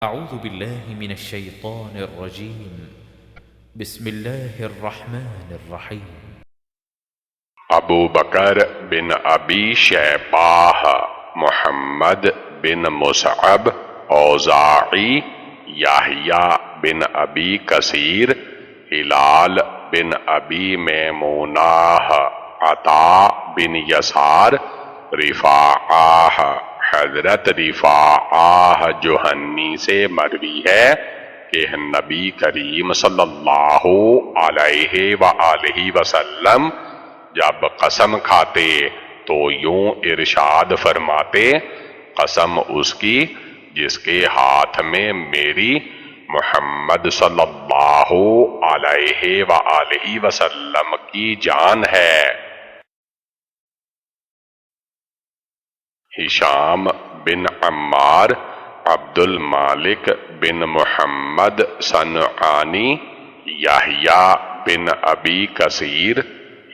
أعوذ بالله من الشيطان الرجيم. بسم الله الرحمن الرحيم. ابو بکر بن ابی شیباہ، محمد بن مصعب اوزاعی، یحییٰ بن ابی کثیر، ہلال بن ابی میمونہ، عطا بن یسار، رفاعہ، حضرت رفاعہ جوہنی سے مروی ہے کہ نبی کریم صلی اللہ علیہ وآلہ وسلم جب قسم کھاتے تو یوں ارشاد فرماتے، قسم اس کی جس کے ہاتھ میں میری محمد صلی اللہ علیہ وآلہ وسلم کی جان ہے۔ ہشام بن عمار، عبد المالک بن محمد صنعانی، یحییٰ بن ابی کثیر،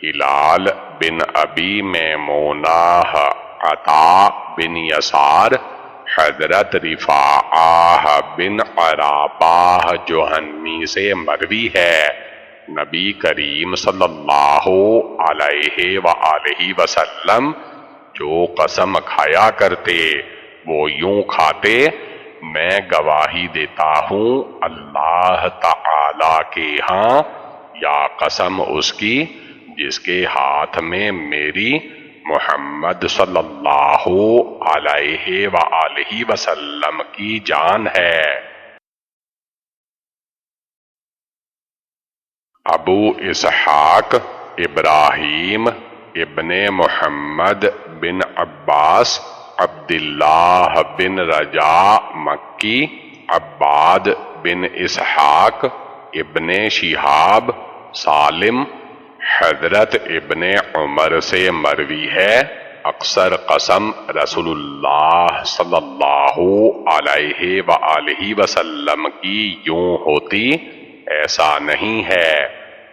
ہلال بن ابی میمونہ، عطا بن یسار، حضرت رفاعہ بن عرابہ جوہنی سے مروی ہے، نبی کریم صلی اللہ علیہ وآلہ وسلم جو قسم کھایا کرتے وہ یوں کھاتے، میں گواہی دیتا ہوں اللہ تعالی کے ہاں، یا قسم اس کی جس کے ہاتھ میں میری محمد صلی اللہ علیہ وآلہ وسلم کی جان ہے۔ ابو اسحاق ابراہیم ابن محمد بن عباس عبداللہ بن رجاء مکی، عباد بن اسحاق ابن شہاب سالم، حضرت ابن عمر سے مروی ہے، اکثر قسم رسول اللہ صلی اللہ علیہ وآلہ وسلم کی یوں ہوتی، ایسا نہیں ہے،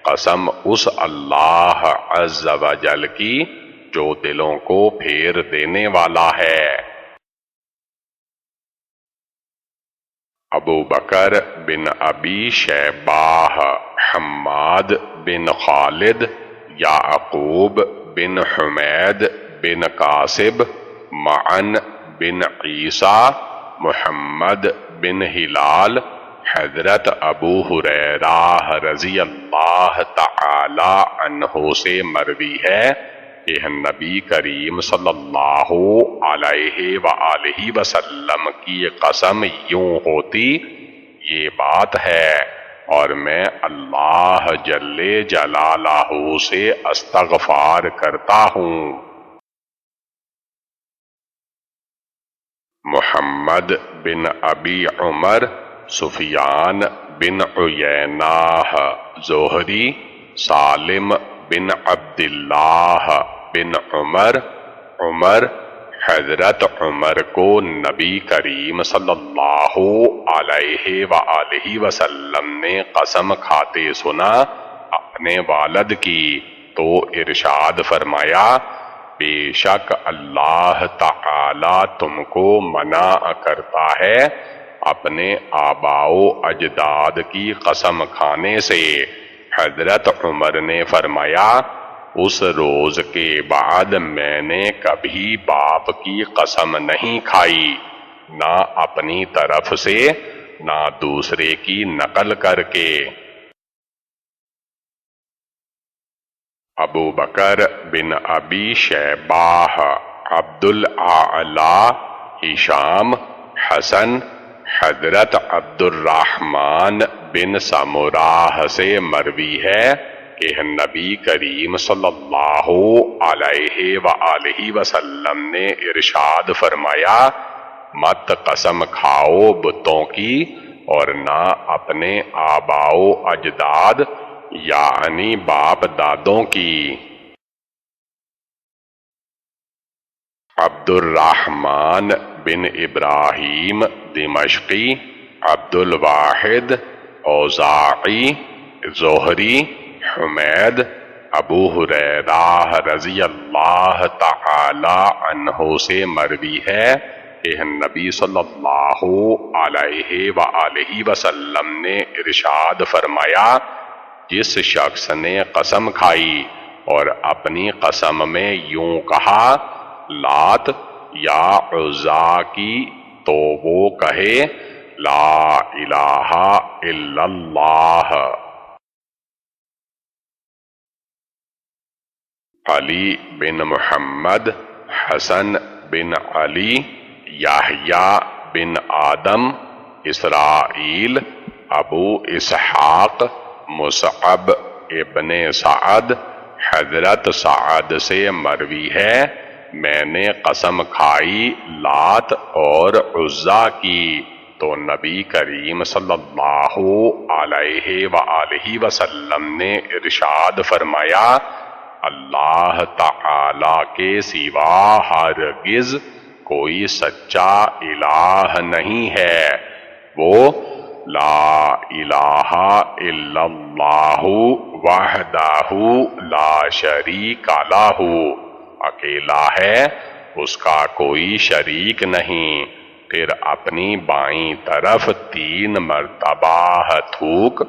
قسم اس اللہ عز و جل کی جو دلوں کو پھیر دینے والا ہے۔ ابو بکر بن ابی شیباہ، حماد بن خالد، یعقوب بن حمید بن قاسب، معن بن عیسیٰ، محمد بن ہلال، حضرت ابو ہریرہ رضی اللہ تعالی عنہ سے مروی ہے کہ نبی کریم صلی اللہ علیہ وآلہ وسلم کی قسم یوں ہوتی، یہ بات ہے اور میں اللہ جل جلالہ سے استغفار کرتا ہوں۔ محمد بن ابی عمر، سفیان بن عیینہ، زہری، سالم بن عبداللہ بن عمر، عمر، حضرت عمر کو نبی کریم صلی اللہ علیہ وآلہ وسلم نے قسم کھاتے سنا اپنے والد کی، تو ارشاد فرمایا، بے شک اللہ تعالی تم کو منع کرتا ہے اپنے آباء و اجداد کی قسم کھانے سے۔ حضرت عمر نے فرمایا، اس روز کے بعد میں نے کبھی باپ کی قسم نہیں کھائی، نہ اپنی طرف سے نہ دوسرے کی نقل کر کے۔ ابو بکر بن ابی شیباہ، عبد الاعلی، ہشام، حسن، حضرت عبد الرحمن بن سمرہ سے مروی ہے کہ نبی کریم صلی اللہ علیہ وآلہ وسلم نے ارشاد فرمایا، مت قسم کھاؤ بتوں کی اور نہ اپنے آباء و اجداد یعنی باپ دادوں کی۔ عبد الرحمن بن ابراہیم دمشقی، عبد الواحد اوزاعی، زہری، حمید، ابو ہریرہ رضی اللہ تعالی عنہ سے مروی ہے کہ نبی صلی اللہ علیہ وآلہ وسلم نے ارشاد فرمایا، جس شخص نے قسم کھائی اور اپنی قسم میں یوں کہا لات یا عزا کی، تو وہ کہے لا الہ الا اللہ۔ علی بن محمد، حسن بن علی، یحییٰ بن آدم، اسرائیل، ابو اسحاق، مصعب ابن سعد، حضرت سعد سے مروی ہے، میں نے قسم کھائی لات اور عزا کی، تو نبی کریم صلی اللہ علیہ وآلہ وسلم نے ارشاد فرمایا، اللہ تعالی کے سوا ہرگز کوئی سچا الہ نہیں ہے، وہ لا الہ الا اللہ وحدہ لا شریک لہ، اکیلا ہے، اس کا کوئی شریک نہیں۔ پھر اپنی بائیں طرف 3 مرتبہ تھوک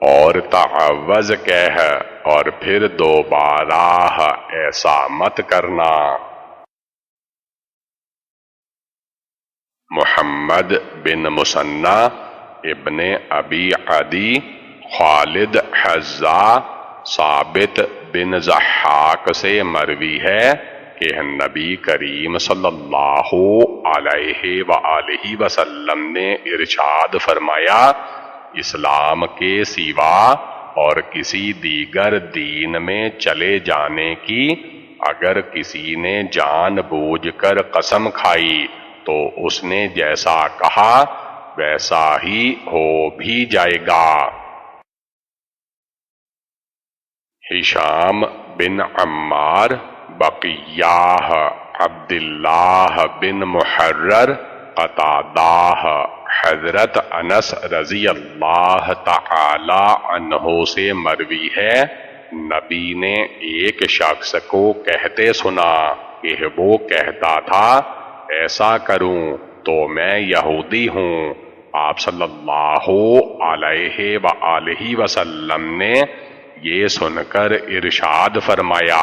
اور تعوذ کہہ، اور پھر دوبارہ ایسا مت کرنا۔ محمد بن مثنى ابن ابی عدی، خالد حذا، ثابت بن ضحاک سے مروی ہے کہ نبی کریم صلی اللہ علیہ وآلہ وسلم نے ارشاد فرمایا، اسلام کے سوا اور کسی دیگر دین میں چلے جانے کی اگر کسی نے جان بوجھ کر قسم کھائی تو اس نے جیسا کہا ویسا ہی ہو بھی جائے گا۔ ہشام بن عمار، بقیہ، عبداللہ بن محرر، قتادہ، حضرت انس رضی اللہ تعالی عنہ سے مروی ہے، نبی نے ایک شخص کو کہتے سنا کہ وہ کہتا تھا ایسا کروں تو میں یہودی ہوں۔ آپ صلی اللہ علیہ وآلہ وسلم نے یہ سن کر ارشاد فرمایا،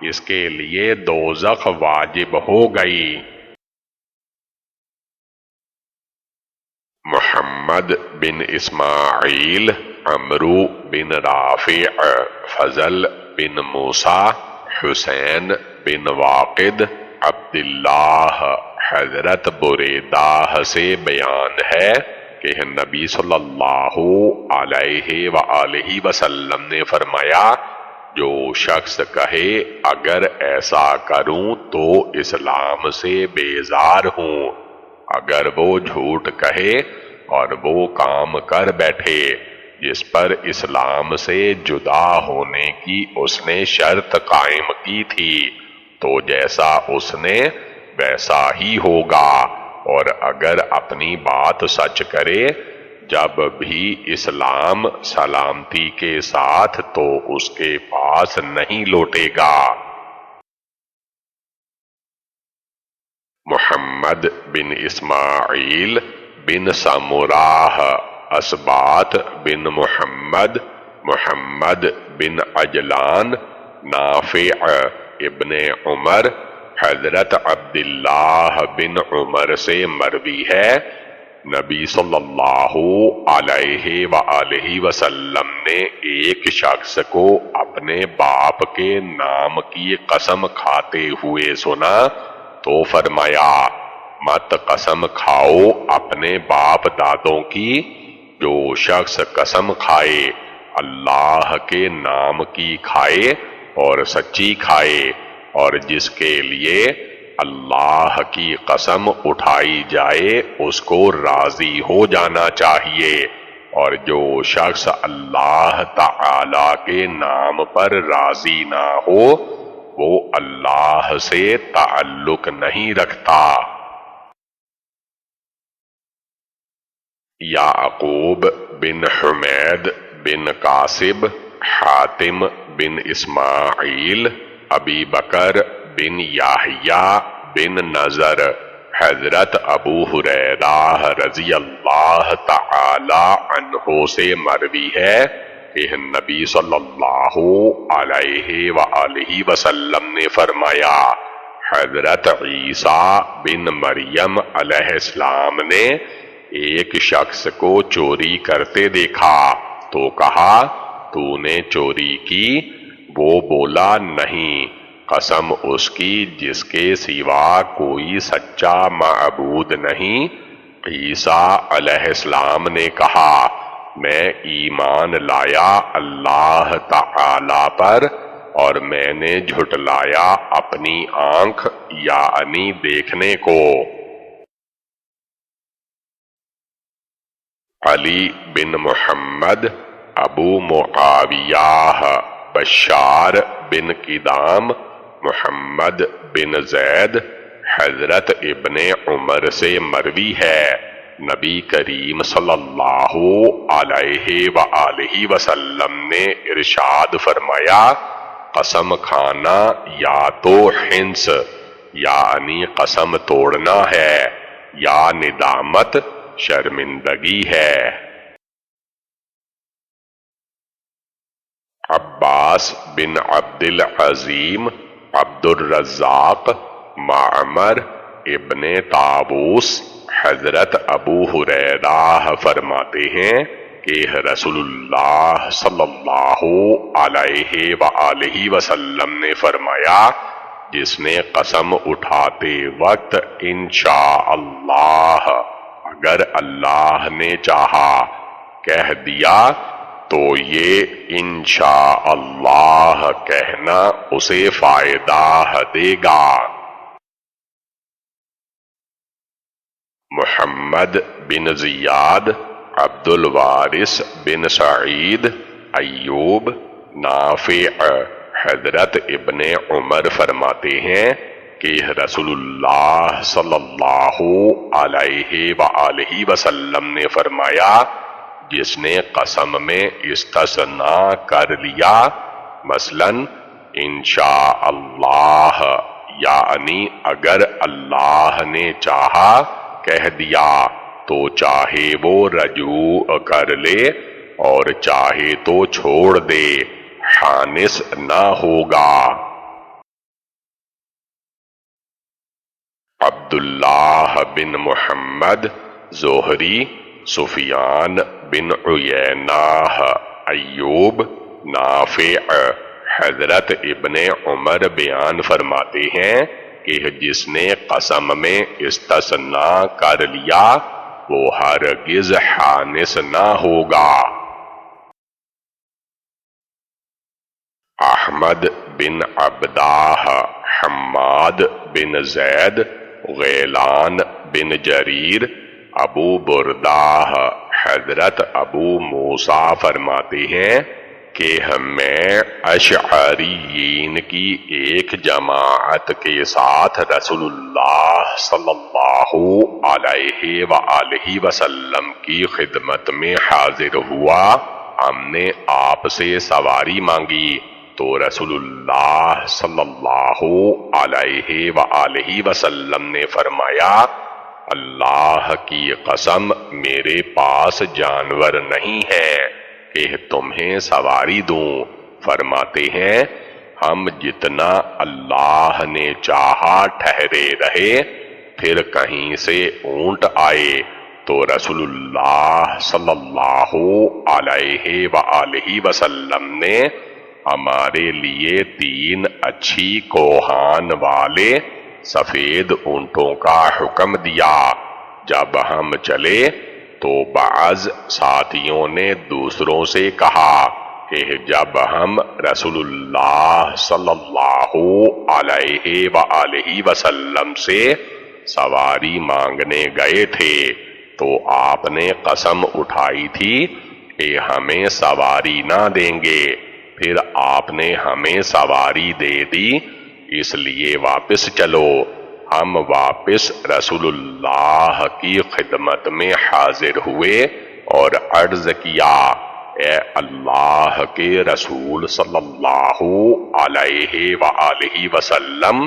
اس کے لیے دوزخ واجب ہو گئی۔ محمد بن اسماعیل، عمرو بن رافع، فضل بن موسیٰ، حسین بن واقد، عبداللہ، حضرت بریدہ سے بیان ہے کہ نبی صلی اللہ علیہ وآلہ وسلم نے فرمایا، جو شخص کہے اگر ایسا کروں تو اسلام سے بیزار ہوں، اگر وہ جھوٹ کہے اور وہ کام کر بیٹھے جس پر اسلام سے جدا ہونے کی اس نے شرط قائم کی تھی تو جیسا اس نے ویسا ہی ہوگا، اور اگر اپنی بات سچ کرے جب بھی اسلام سلامتی کے ساتھ تو اس کے پاس نہیں لوٹے گا۔ محمد بن اسماعیل بن سمراہ، اسبات بن محمد، محمد بن عجلان، نافع ابن عمر، حضرت عبداللہ بن عمر سے مروی ہے، نبی صلی اللہ علیہ وآلہ وسلم نے ایک شخص کو اپنے باپ کے نام کی قسم کھاتے ہوئے سنا تو فرمایا، مت قسم کھاؤ اپنے باپ دادوں کی، جو شخص قسم کھائے اللہ کے نام کی کھائے اور سچی کھائے، اور جس کے لیے اللہ کی قسم اٹھائی جائے اس کو راضی ہو جانا چاہیے، اور جو شخص اللہ تعالی کے نام پر راضی نہ ہو وہ اللہ سے تعلق نہیں رکھتا۔ یعقوب بن حمید بن قاسب، حاتم بن اسماعیل، ابی بکر بن یحییٰ بن نضر، حضرت ابو ہریرہ رضی اللہ تعالی عنہ سے مروی ہے کہ نبی صلی اللہ علیہ وآلہ وسلم نے فرمایا، حضرت عیسیٰ بن مریم علیہ السلام نے ایک شخص کو چوری کرتے دیکھا تو کہا، تو نے چوری کی؟ وہ بولا، نہیں، قسم اس کی جس کے سوا کوئی سچا معبود نہیں۔ عیسیٰ علیہ السلام نے کہا، میں ایمان لایا اللہ تعالی پر، اور میں نے جھٹلایا اپنی آنکھ یعنی دیکھنے کو۔ علی بن محمد ابو معاویہ، بشار بن کدام، محمد بن زید، حضرت ابن عمر سے مروی ہے، نبی کریم صلی اللہ علیہ وآلہ وسلم نے ارشاد فرمایا، قسم کھانا یا تو حنس یعنی قسم توڑنا ہے، یا ندامت شرمندگی ہے۔ عباس بن عبد العظیم، عبد الرزاق، معمر ابن طاووس، حضرت ابو ہریرہ فرماتے ہیں کہ رسول اللہ صلی اللہ علیہ وآلہ وسلم نے فرمایا، جس نے قسم اٹھاتے وقت انشاءاللہ، اگر اللہ نے چاہا، کہہ دیا تو یہ انشاءاللہ کہنا اسے فائدہ دے گا۔ محمد بن زیاد، عبد الوارث بن سعید، ایوب، نافع، حضرت ابن عمر فرماتے ہیں کہ رسول اللہ صلی اللہ علیہ وآلہ وسلم نے فرمایا، جس نے قسم میں استثناء کر لیا، مثلا انشاءاللہ یعنی اگر اللہ نے چاہا کہہ دیا، تو چاہے وہ رجوع کر لے اور چاہے تو چھوڑ دے، حانس نہ ہوگا۔ عبداللہ بن محمد زہری، سفیان بن عیینہ، ایوب، نافع، حضرت ابن عمر بیان فرماتے ہیں کہ جس نے قسم میں استثناء کر لیا وہ ہرگز حانس نہ ہوگا۔ احمد بن عبدہ، حماد بن زید، غیلان بن جریر، ابو بردہ، حضرت ابو موسیٰ فرماتے ہیں کہ میں اشعریین کی ایک جماعت کے ساتھ رسول اللہ صلی اللہ علیہ وآلہ وسلم کی خدمت میں حاضر ہوا۔ ہم نے آپ سے سواری مانگی تو رسول اللہ صلی اللہ علیہ وآلہ وسلم نے فرمایا، اللہ کی قسم میرے پاس جانور نہیں ہے کہ تمہیں سواری دوں۔ فرماتے ہیں، ہم جتنا اللہ نے چاہا ٹھہرے رہے، پھر کہیں سے اونٹ آئے تو رسول اللہ صلی اللہ علیہ وآلہ وسلم نے ہمارے لیے 3 اچھی کوہان والے سفید اونٹوں کا حکم دیا۔ جب ہم چلے تو بعض ساتھیوں نے دوسروں سے کہا کہ جب ہم رسول اللہ صلی اللہ علیہ وآلہ وسلم سے سواری مانگنے گئے تھے تو آپ نے قسم اٹھائی تھی کہ ہمیں سواری نہ دیں گے، پھر آپ نے ہمیں سواری دے دی، اس لیے واپس چلو۔ ہم واپس رسول اللہ کی خدمت میں حاضر ہوئے اور عرض کیا، اے اللہ کے رسول صلی اللہ علیہ وآلہ وسلم،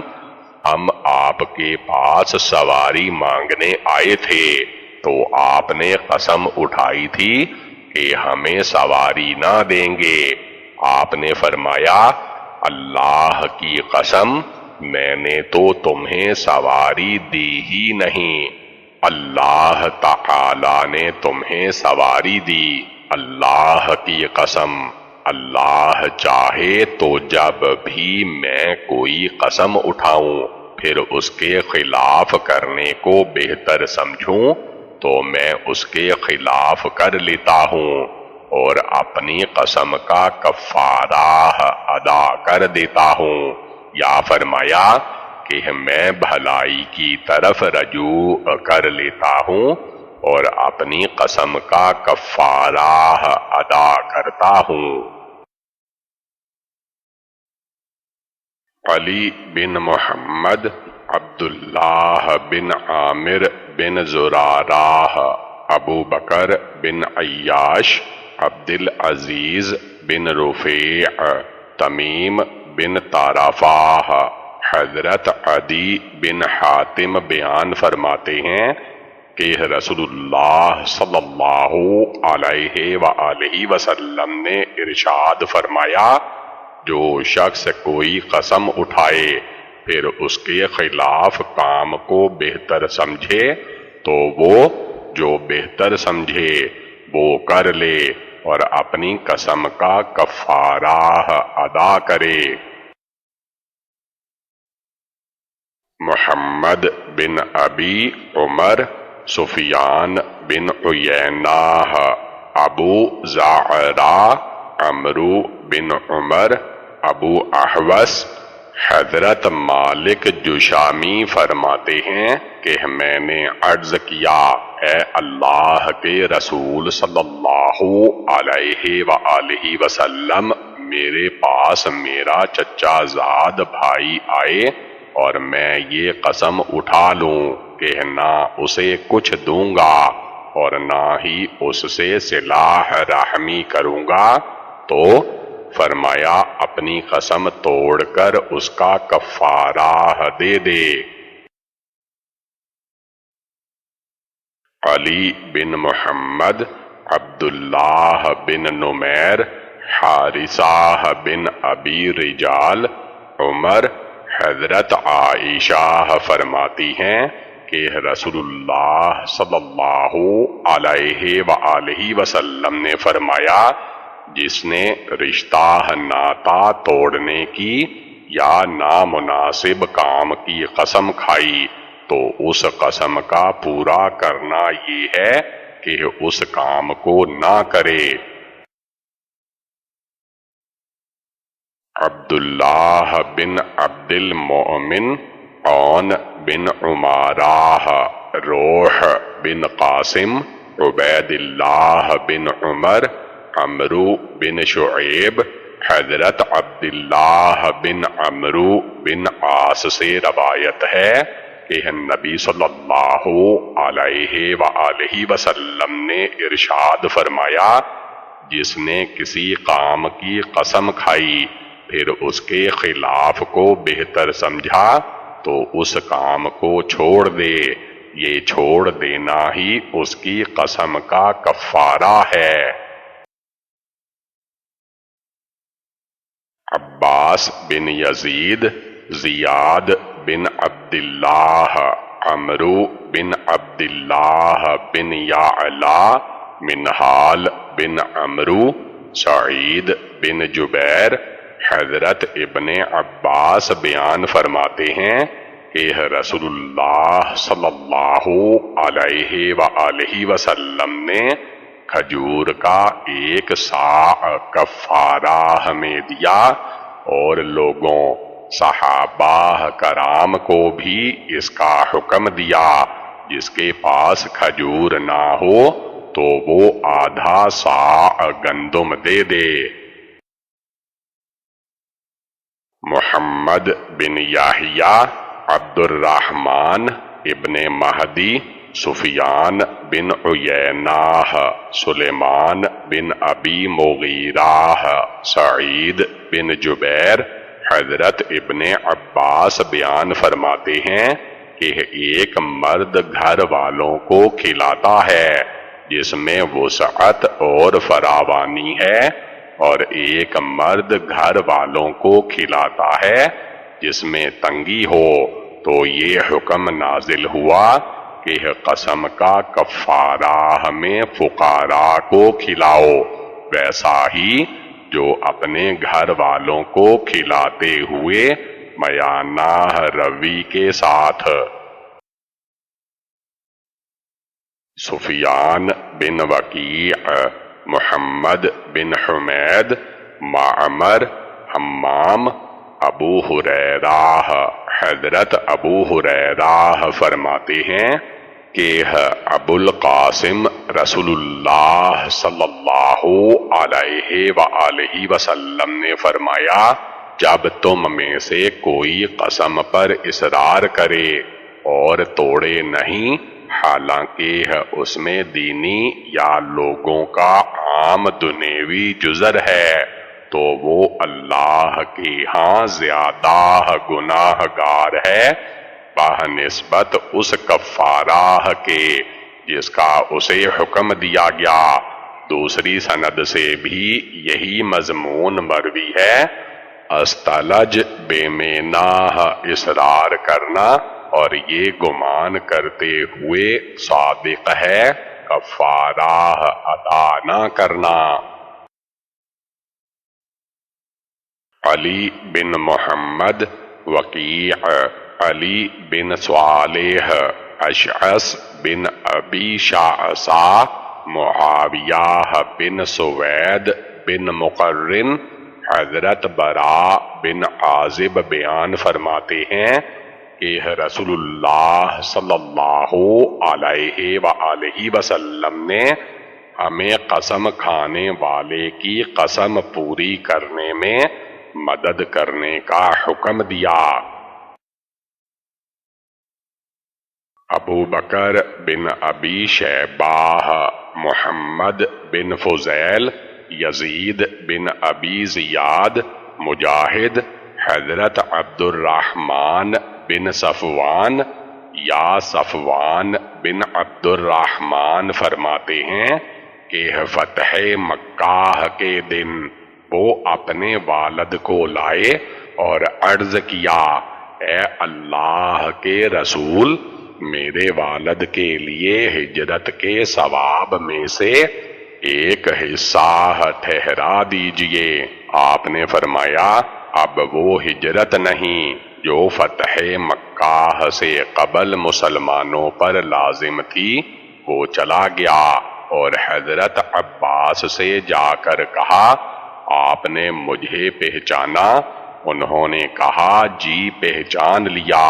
ہم آپ کے پاس سواری مانگنے آئے تھے تو آپ نے قسم اٹھائی تھی کہ ہمیں سواری نہ دیں گے۔ آپ نے فرمایا اللہ کی قسم میں نے تو تمہیں سواری دی ہی نہیں، اللہ تعالی نے تمہیں سواری دی۔ اللہ کی قسم اللہ چاہے تو جب بھی میں کوئی قسم اٹھاؤں پھر اس کے خلاف کرنے کو بہتر سمجھوں تو میں اس کے خلاف کر لیتا ہوں اور اپنی قسم کا کفارہ ادا کر دیتا ہوں، یا فرمایا کہ میں بھلائی کی طرف رجوع کر لیتا ہوں اور اپنی قسم کا کفارہ ادا کرتا ہوں۔ علی بن محمد عبداللہ بن عامر بن زرارہ، ابو بکر بن عیاش، عبدالعزیز بن رفیع، تمیم بن طرفہ، حضرت عدی بن حاتم بیان فرماتے ہیں کہ رسول اللہ صلی اللہ علیہ وآلہ وسلم نے ارشاد فرمایا جو شخص کوئی قسم اٹھائے پھر اس کے خلاف کام کو بہتر سمجھے تو وہ جو بہتر سمجھے وہ کر لے اور اپنی قسم کا کفارہ ادا کرے۔ محمد بن ابی عمر، سفیان بن عیینہ، ابو زعرہ، عمرو بن عمر، ابو احوص، حضرت مالک جشامی فرماتے ہیں کہ میں نے عرض کیا اے اللہ کے رسول صلی اللہ علیہ وآلہ وسلم، میرے پاس میرا چچا زاد بھائی آئے اور میں یہ قسم اٹھا لوں کہ نہ اسے کچھ دوں گا اور نہ ہی اس سے صلح رحمی کروں گا، تو فرمایا اپنی قسم توڑ کر اس کا کفارہ دے دے۔ علی بن محمد عبداللہ بن نمیر، حارثہ بن ابی رجال، عمر، حضرت عائشہ فرماتی ہیں کہ رسول اللہ صلی اللہ علیہ وآلہ وسلم نے فرمایا جس نے رشتہ ناتا توڑنے کی یا نامناسب کام کی قسم کھائی تو اس قسم کا پورا کرنا یہ ہے کہ اس کام کو نہ کرے۔ عبداللہ بن عبد المؤمن، عون بن عمارہ، روح بن قاسم، عبید اللہ بن عمر، عمرو بن شعیب، حضرت عبداللہ بن عمرو بن عاص سے روایت ہے کہ نبی صلی اللہ علیہ وآلہ وسلم نے ارشاد فرمایا جس نے کسی کام کی قسم کھائی پھر اس کے خلاف کو بہتر سمجھا تو اس کام کو چھوڑ دے، یہ چھوڑ دینا ہی اس کی قسم کا کفارہ ہے۔ عباس بن یزید، زیاد بن عبداللہ، عمرو بن عبداللہ بن یعلا، منہال بن عمرو، سعید بن جبیر، حضرت ابن عباس بیان فرماتے ہیں کہ رسول اللہ صلی اللہ علیہ وآلہ وسلم نے کھجور کا 1 صاع کفارہ ہمیں دیا اور لوگوں صحابہ کرام کو بھی اس کا حکم دیا جس کے پاس کھجور نہ ہو تو وہ آدھا صاع گندم دے دے۔ محمد بن یحییٰ، عبد الرحمن ابن مہدی، سفیان بن عیینہ، سلیمان بن ابی مغیرہ، سعید بن جبیر، حضرت ابن عباس بیان فرماتے ہیں کہ ایک مرد گھر والوں کو کھلاتا ہے جس میں وسعت اور فراوانی ہے، اور ایک مرد گھر والوں کو کھلاتا ہے جس میں تنگی ہو، تو یہ حکم نازل ہوا کہ قسم کا کفارہ ہمیں فقراء کو کھلاؤ، ویسا ہی جو اپنے گھر والوں کو کھلاتے ہوئے میانہ روی کے ساتھ۔ سفیان بن وکیع، محمد بن حمید، معمر، حمام، ابو ہریرہ۔ حضرت ابو ہریرہ فرماتے ہیں کہ ابو القاسم رسول اللہ صلی اللہ علیہ وآلہ وسلم نے فرمایا، جب تم میں سے کوئی قسم پر اصرار کرے اور توڑے نہیں، حالانکہ اس میں دینی یا لوگوں کا عام دنیوی جزر ہے، تو وہ اللہ کے ہاں زیادہ گناہ گار ہے بنسبت اس کفارہ کے جس کا اسے حکم دیا گیا۔ دوسری سند سے بھی یہی مضمون مروی ہے۔ استلج بے میناہ اصرار کرنا اور یہ گمان کرتے ہوئے صادق ہے، کفارہ ادا نہ کرنا۔ علی بن محمد وکیع، علی بن صالح، اشعث بن ابی شعثا، معاویہ بن سوید بن مقرن، حضرت براء بن عازب بیان فرماتے ہیں کہ رسول اللہ صلی اللہ علیہ وآلہ وسلم نے ہمیں قسم کھانے والے کی قسم پوری کرنے میں مدد کرنے کا حکم دیا۔ ابو بکر بن ابی شیبہ، محمد بن فضیل، یزید بن ابی زیاد، مجاہد، حضرت عبد الرحمن بن صفوان یا صفوان بن عبد الرحمن فرماتے ہیں کہ فتح مکہ کے دن وہ اپنے والد کو لائے اور عرض کیا، اے اللہ کے رسول، میرے والد کے لیے ہجرت کے ثواب میں سے ایک حصہ ٹھہرا دیجئے۔ آپ نے فرمایا، اب وہ ہجرت نہیں جو فتح مکہ سے قبل مسلمانوں پر لازم تھی، وہ چلا گیا، اور حضرت عباس سے جا کر کہا، آپ نے مجھے پہچانا؟ انہوں نے کہا، جی پہچان لیا۔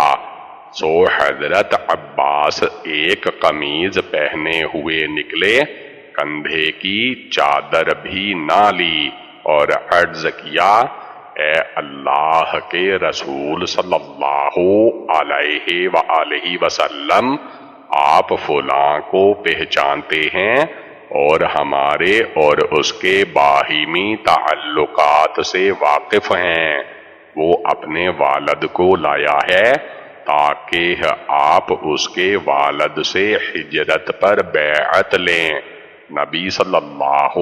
سو حضرت عباس ایک قمیض پہنے ہوئے نکلے، کندھے کی چادر بھی نہ لی، اور عرض کیا، اے اللہ کے رسول صلی اللہ علیہ وآلہ وسلم، آپ فلاں کو پہچانتے ہیں اور ہمارے اور اس کے باہمی تعلقات سے واقف ہیں۔ وہ اپنے والد کو لایا ہے تاکہ آپ اس کے والد سے ہجرت پر بیعت لیں۔ نبی صلی اللہ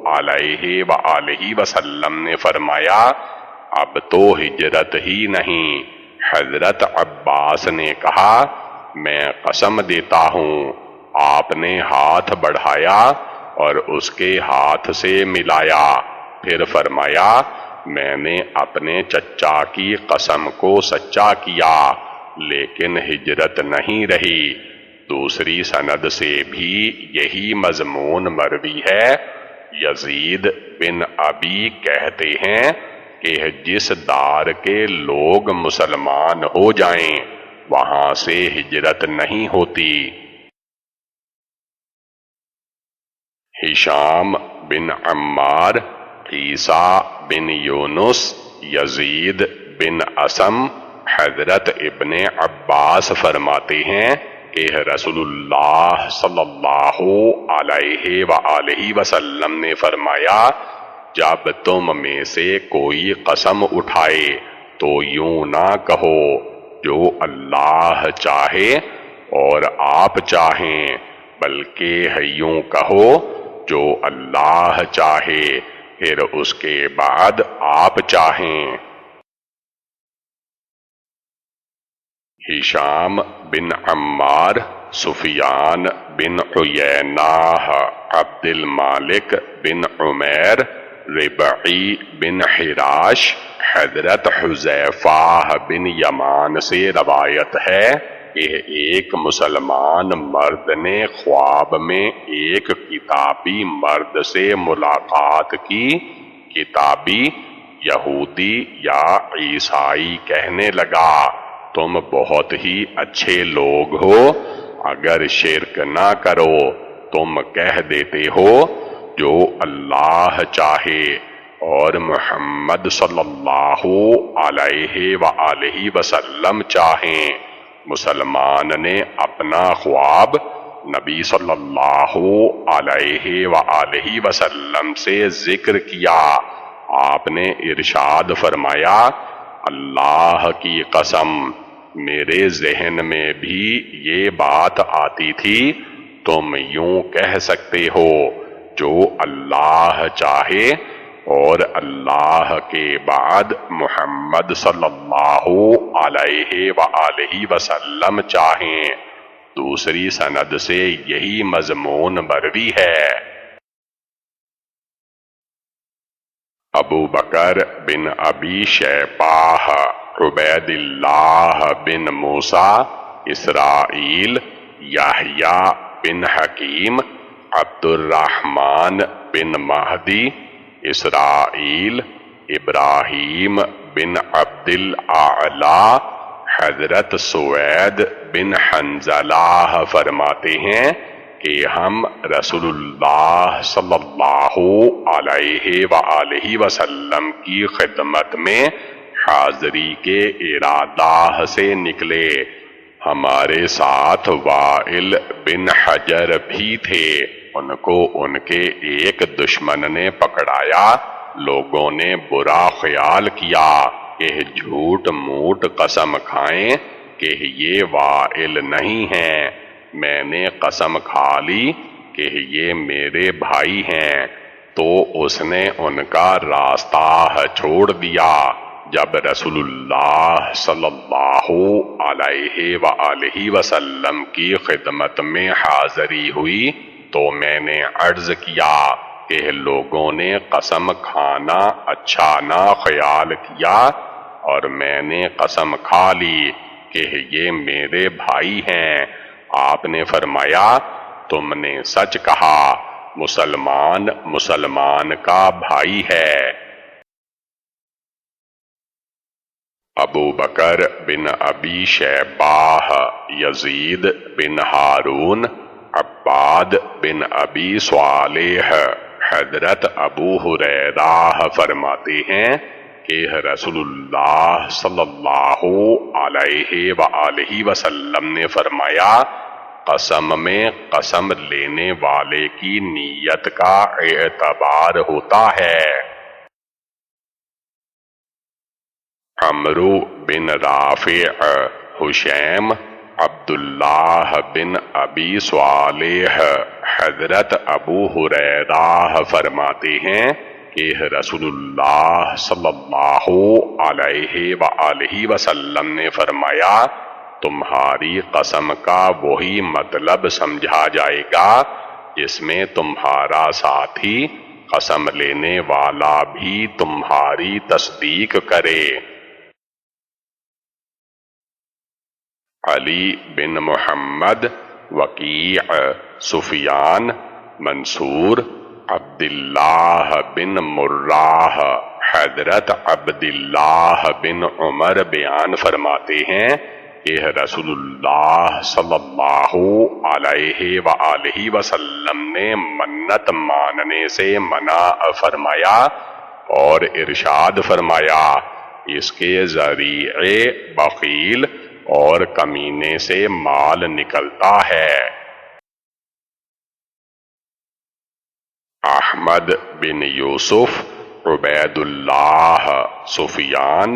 علیہ وآلہ وسلم نے فرمایا، اب تو ہجرت ہی نہیں۔ حضرت عباس نے کہا، میں قسم دیتا ہوں۔ آپ نے ہاتھ بڑھایا اور اس کے ہاتھ سے ملایا، پھر فرمایا، میں نے اپنے چچا کی قسم کو سچا کیا، لیکن ہجرت نہیں رہی۔ دوسری سند سے بھی یہی مضمون مروی ہے۔ یزید بن ابی کہتے ہیں کہ جس دار کے لوگ مسلمان ہو جائیں وہاں سے ہجرت نہیں ہوتی۔ ہشام بن عمار، عیسیٰ بن یونس، یزید بن اسم، حضرت ابن عباس فرماتے ہیں کہ رسول اللہ صلی اللہ علیہ وآلہ وسلم نے فرمایا، جب تم میں سے کوئی قسم اٹھائے تو یوں نہ کہو جو اللہ چاہے اور آپ چاہیں، بلکہ یوں کہو جو اللہ چاہے پھر اس کے بعد آپ چاہیں۔ ہشام بن عمار، سفیان بن عیینہ، عبد المالک بن عمیر، ربعی بن حراش، حضرت حذیفہ بن یمان سے روایت ہے کہ ایک مسلمان مرد نے خواب میں ایک کتابی مرد سے ملاقات کی۔ کتابی یہودی یا عیسائی کہنے لگا، تم بہت ہی اچھے لوگ ہو، اگر شرک نہ کرو تم کہہ دیتے ہو جو اللہ چاہے اور محمد صلی اللہ علیہ وآلہ وسلم چاہیں۔ مسلمان نے اپنا خواب نبی صلی اللہ علیہ وآلہ وسلم سے ذکر کیا۔ آپ نے ارشاد فرمایا، اللہ کی قسم میرے ذہن میں بھی یہ بات آتی تھی، تم یوں کہہ سکتے ہو جو اللہ چاہے اور اللہ کے بعد محمد صلی اللہ علیہ وآلہ وسلم چاہیں۔ دوسری سند سے یہی مضمون مروی ہے۔ ابو بکر بن ابی شیبہ، عبید اللہ بن موسیٰ، اسرائیل، یحییٰ بن حکیم، عبد الرحمن بن مہدی، اسرائیل، ابراہیم بن عبد الاعلی، حضرت سوید بن حنظلہ فرماتے ہیں کہ ہم رسول اللہ صلی اللہ علیہ وآلہ وسلم کی خدمت میں حاضری کے ارادہ سے نکلے۔ ہمارے ساتھ وائل بن حجر بھی تھے، ان کو ان کے ایک دشمن نے پکڑایا۔ لوگوں نے برا خیال کیا کہ جھوٹ موٹ قسم کھائیں کہ یہ وائل نہیں ہیں۔ میں نے قسم کھا لی کہ یہ میرے بھائی ہیں، تو اس نے ان کا راستہ چھوڑ دیا۔ جب رسول اللہ صلی اللہ علیہ وآلہ وسلم کی خدمت میں حاضری ہوئی تو میں نے عرض کیا کہ لوگوں نے قسم کھانا اچھا نہ خیال کیا اور میں نے قسم کھا لی کہ یہ میرے بھائی ہیں۔ آپ نے فرمایا، تم نے سچ کہا، مسلمان مسلمان کا بھائی ہے۔ ابو بکر بن ابی شیبہ، یزید بن ہارون، عباد بن ابی صالح، حضرت ابو ہریرہ فرماتے ہیں کہ رسول اللہ صلی اللہ علیہ وآلہ وسلم نے فرمایا، قسم میں قسم لینے والے کی نیت کا اعتبار ہوتا ہے۔ عمرو بن رافع، حشیم، عبداللہ بن ابی صالح، حضرت ابو ہریرہ فرماتے ہیں کہ رسول اللہ صلی اللہ علیہ وآلہ وسلم نے فرمایا، تمہاری قسم کا وہی مطلب سمجھا جائے گا جس میں تمہارا ساتھی قسم لینے والا بھی تمہاری تصدیق کرے۔ علی بن محمد، وکیع، سفیان، منصور، عبداللہ بن مرہ، حضرت عبداللہ بن عمر بیان فرماتے ہیں کہ رسول اللہ صلی اللہ علیہ وآلہ وسلم نے منت ماننے سے منع فرمایا اور ارشاد فرمایا، اس کے ذریعے بخیل اور کمینے سے مال نکلتا ہے۔ احمد بن یوسف، عبید اللہ، سفیان،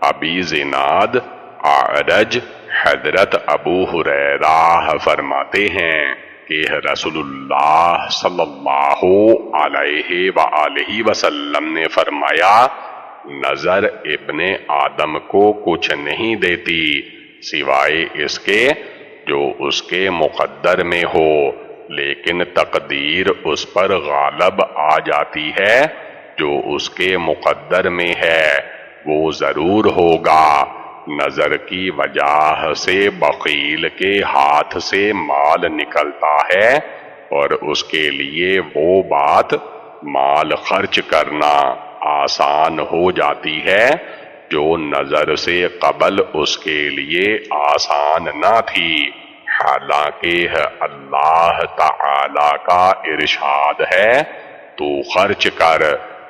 ابی زناد اعرج حضرت ابو ہریرہ فرماتے ہیں کہ رسول اللہ صلی اللہ علیہ وآلہ وسلم نے فرمایا، نظر ابن آدم کو کچھ نہیں دیتی سوائے اس کے جو اس کے مقدر میں ہو، لیکن تقدیر اس پر غالب آ جاتی ہے، جو اس کے مقدر میں ہے وہ ضرور ہوگا۔ نظر کی وجہ سے بخیل کے ہاتھ سے مال نکلتا ہے اور اس کے لیے وہ بات مال خرچ کرنا آسان ہو جاتی ہے جو نظر سے قبل اس کے لیے آسان نہ تھی، حالانکہ اللہ تعالی کا ارشاد ہے، تو خرچ کر،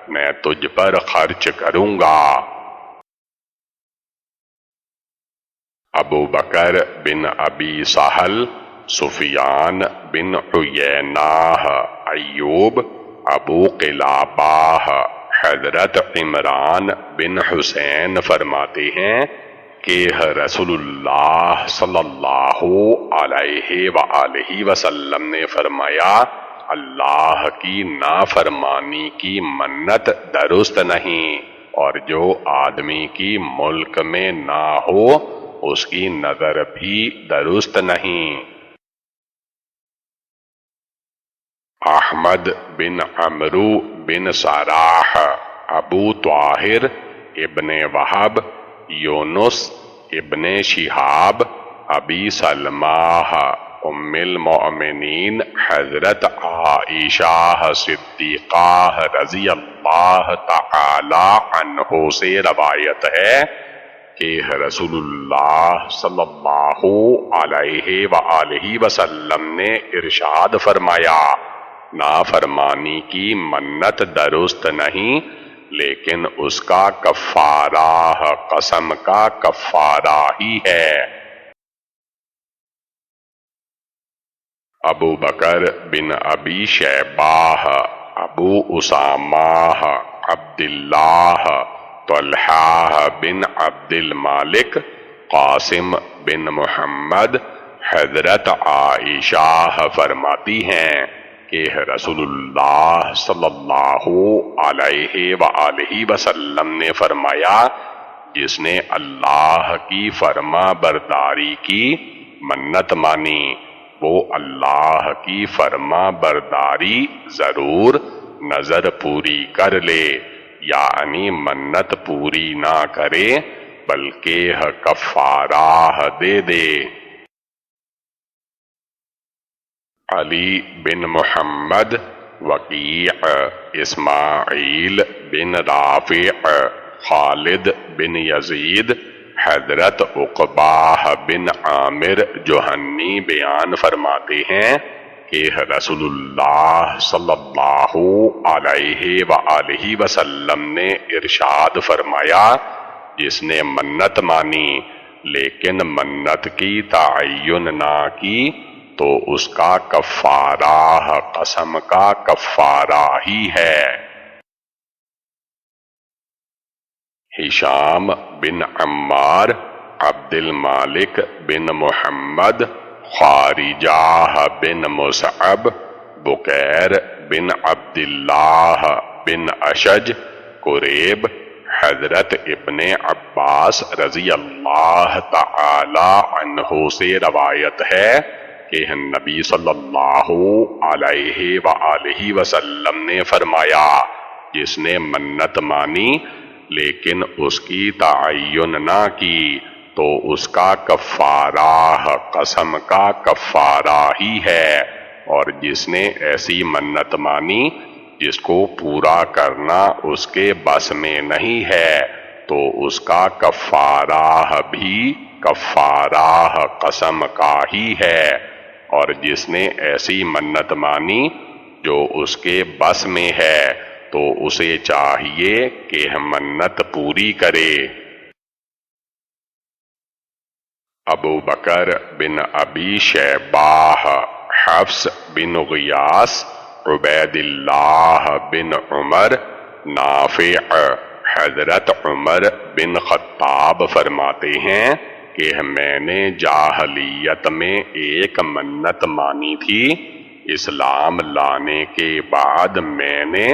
میں تجھ پر خرچ کروں گا۔ ابو بکر بن ابی سہل، سفیان بن عیینہ، ایوب، ابو قلابہ، حضرت عمران بن حسین فرماتے ہیں کہ رسول اللہ صلی اللہ علیہ وآلہ وسلم نے فرمایا، اللہ کی نافرمانی کی منت درست نہیں، اور جو آدمی کی ملک میں نہ ہو اس کی نظر بھی درست نہیں۔ احمد بن عمرو بن سراح، ابو طاہر ابن وہب، یونس ابن شہاب، ابی سلمہ ام المؤمنین حضرت عائشہ صدیقہ رضی اللہ تعالی عنہ سے روایت ہے کہ رسول اللہ صلی اللہ علیہ وآلہ وسلم نے ارشاد فرمایا، نافرمانی کی منت درست نہیں، لیکن اس کا کفارہ قسم کا کفارہ ہی ہے۔ ابو بکر بن ابی شیبہ، ابو اسامہ، عبداللہ، طلحہ بن عبد المالک، قاسم بن محمد، حضرت عائشہ فرماتی ہیں کہ رسول اللہ صلی اللہ علیہ وآلہ وسلم نے فرمایا، جس نے اللہ کی فرما برداری کی منت مانی، وہ اللہ کی فرما برداری ضرور نظر پوری کر لے، یعنی منت پوری نہ کرے بلکہ کفارہ دے دے۔ علی بن محمد، وکیع، اسماعیل بن رافع، خالد بن یزید، حضرت عقبہ بن عامر جوہنی بیان فرماتے ہیں کہ رسول اللہ صلی اللہ علیہ وآلہ وسلم نے ارشاد فرمایا، جس نے منت مانی لیکن منت کی تعین نہ کی تو اس کا کفارہ قسم کا کفارہ ہی ہے۔ ہشام بن عمار، عبد المالک بن محمد، خارجہ بن مصعب، بکیر بن عبداللہ بن اشج، قریب، حضرت ابن عباس رضی اللہ تعالی عنہ سے روایت ہے کہ نبی صلی اللہ علیہ وآلہ وسلم نے فرمایا، جس نے منت مانی لیکن اس کی تعین نہ کی تو اس کا کفارہ قسم کا کفارہ ہی ہے، اور جس نے ایسی منت مانی جس کو پورا کرنا اس کے بس میں نہیں ہے تو اس کا کفارہ بھی کفارہ قسم کا ہی ہے، اور جس نے ایسی منت مانی جو اس کے بس میں ہے تو اسے چاہیے کہ منت پوری کرے۔ ابو بکر بن ابی شیبہ، حفص بن غیاث، عبید اللہ بن عمر، نافع، حضرت عمر بن خطاب فرماتے ہیں کہ میں نے جاہلیت میں ایک منت مانی تھی، اسلام لانے کے بعد میں نے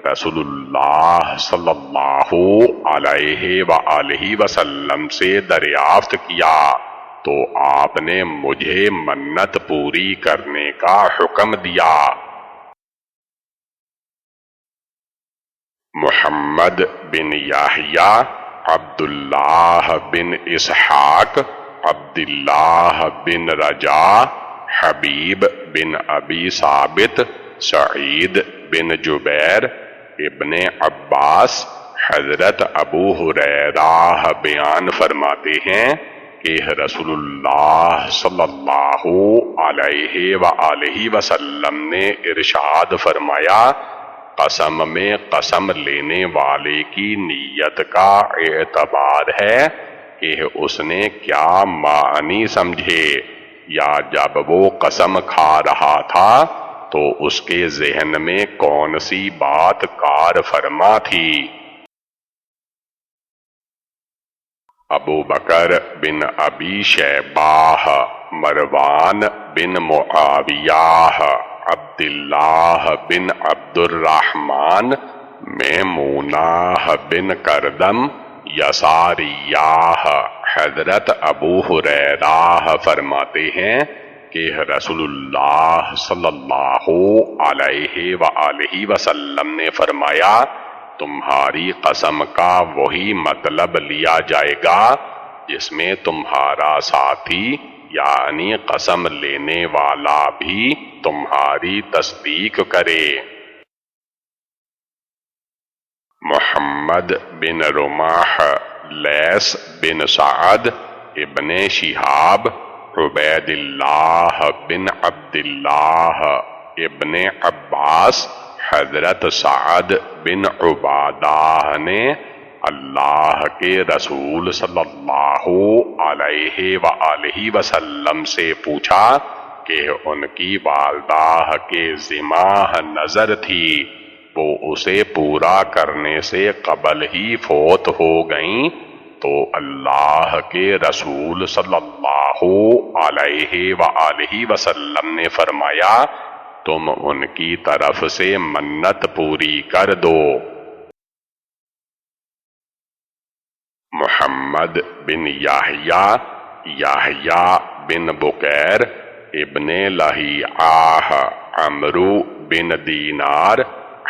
رسول اللہ صلی اللہ علیہ وآلہ وسلم سے دریافت کیا تو آپ نے مجھے منت پوری کرنے کا حکم دیا۔ محمد بن یحییٰ، عبداللہ بن اسحاق، عبداللہ بن رجاء، حبیب بن ابی ثابت، سعید بن جبیر، ابن عباس، حضرت ابو ہریرہ بیان فرماتے ہیں کہ رسول اللہ صلی اللہ علیہ وآلہ وسلم نے ارشاد فرمایا، قسم میں قسم لینے والے کی نیت کا اعتبار ہے کہ اس نے کیا معنی سمجھے، یا جب وہ قسم کھا رہا تھا تو اس کے ذہن میں کون سی بات کار فرما تھی۔ ابو بکر بن ابی شیبہ، مروان بن معاویہ، عبداللہ بن عبد الرحمن، میمونہ بن کردم، یساریہ، حضرت ابو ہریرہ فرماتے ہیں کہ رسول اللہ صلی اللہ علیہ وآلہ وسلم نے فرمایا، تمہاری قسم کا وہی مطلب لیا جائے گا جس میں تمہارا ساتھی یعنی قسم لینے والا بھی تمہاری تصدیق کرے۔ محمد بن رماح، لیث بن سعد، ابن شہاب، عبید اللہ بن عبداللہ، ابن عباس، حضرت سعد بن عبادہ نے اللہ کے رسول صلی اللہ علیہ وآلہ وسلم سے پوچھا کہ ان کی والدہ کے ذمہ نظر تھی، وہ اسے پورا کرنے سے قبل ہی فوت ہو گئیں، تو اللہ کے رسول صلی اللہ علیہ وآلہ وسلم نے فرمایا، تم ان کی طرف سے منت پوری کر دو۔ محمد بن یحییٰ، یحییٰ بن بکیر، ابن لہیعہ، عمرو بن دینار،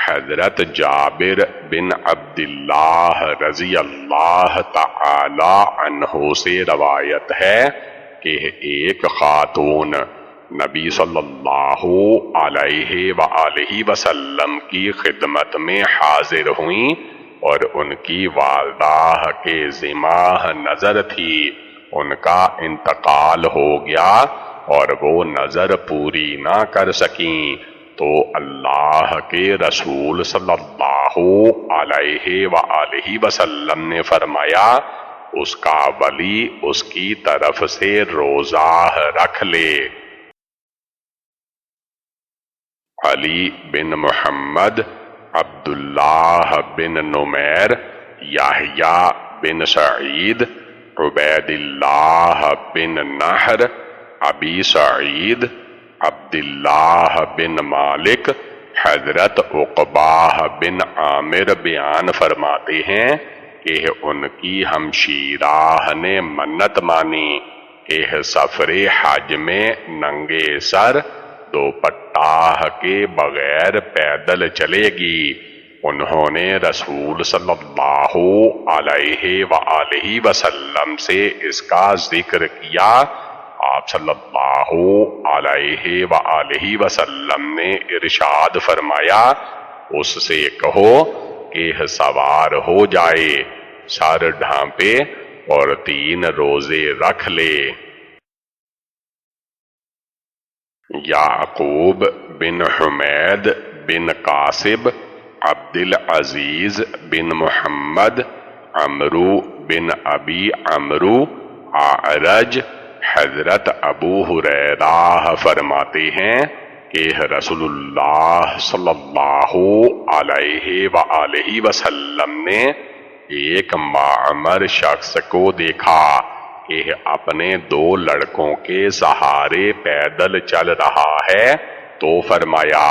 حضرت جابر بن عبداللہ رضی اللہ تعالی عنہ سے روایت ہے کہ ایک خاتون نبی صلی اللہ علیہ وآلہ وسلم کی خدمت میں حاضر ہوئیں اور ان کی والدہ کے ذمہ نظر تھی، ان کا انتقال ہو گیا اور وہ نظر پوری نہ کر سکیں، تو اللہ کے رسول صلی اللہ علیہ وآلہ وسلم نے فرمایا، اس کا ولی اس کی طرف سے روزہ رکھ لے۔ علی بن محمد، عبداللہ بن نمیر، یحییٰ بن سعید، عبید اللہ بن نحر، ابی سعید، عبداللہ بن مالک، حضرت عقبہ بن عامر بیان فرماتے ہیں کہ ان کی ہمشیرہ نے منت مانی کہ سفر حج میں ننگے سر دوپٹہ کے بغیر پیدل چلے گی۔ انہوں نے رسول صلی اللہ علیہ وآلہ وسلم سے اس کا ذکر کیا، آپ صلی اللہ علیہ وآلہ وسلم نے ارشاد فرمایا، اس سے کہو کہ سوار ہو جائے، سر ڈھانپے اور 3 روزے رکھ لے۔ یعقوب بن حمید بن قاسب، عبد العزیز بن محمد، عمرو بن ابی عمرو، اعرج، حضرت ابو ہریرہ فرماتے ہیں کہ رسول اللہ صلی اللہ علیہ وآلہ وسلم نے ایک معمر شخص کو دیکھا کہ اپنے 2 لڑکوں کے سہارے پیدل چل رہا ہے، تو فرمایا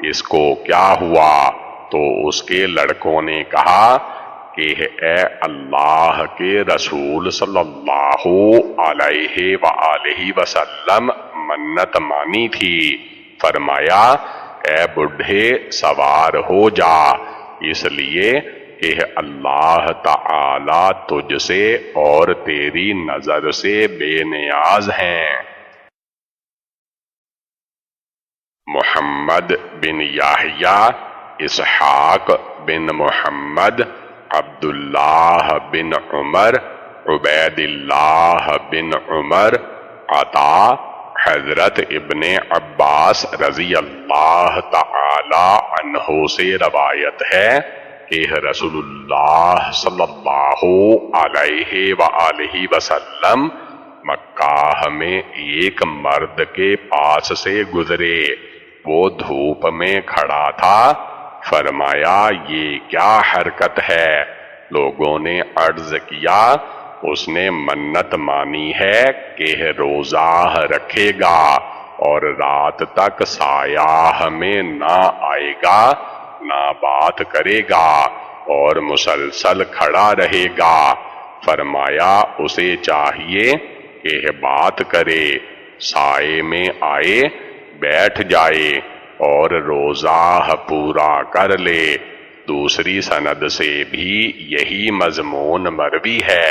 اس کو کیا ہوا؟ تو اس کے لڑکوں نے کہا کہ اے اللہ کے رسول صلی اللہ علیہ وآلہ وسلم منت مانی تھی۔ فرمایا اے بڈھے سوار ہو جا، اس لیے کہ اللہ تعالی تجھ سے اور تیری نظر سے بے نیاز ہیں۔ محمد بن یحییٰ، اسحاق بن محمد، عبداللہ بن عمر، عبید اللہ بن عمر، عطا، حضرت ابن عباس رضی اللہ تعالی عنہ سے روایت ہے کہ رسول اللہ صلی اللہ علیہ وآلہ وسلم مکہ میں ایک مرد کے پاس سے گزرے، وہ دھوپ میں کھڑا تھا۔ فرمایا یہ کیا حرکت ہے؟ لوگوں نے عرض کیا اس نے منت مانی ہے کہ روزہ رکھے گا اور رات تک سایہ میں نہ آئے گا، نہ بات کرے گا اور مسلسل کھڑا رہے گا۔ فرمایا اسے چاہیے کہ بات کرے، سائے میں آئے، بیٹھ جائے اور روزہ پورا کر لے۔ دوسری سند سے بھی یہی مضمون مروی ہے۔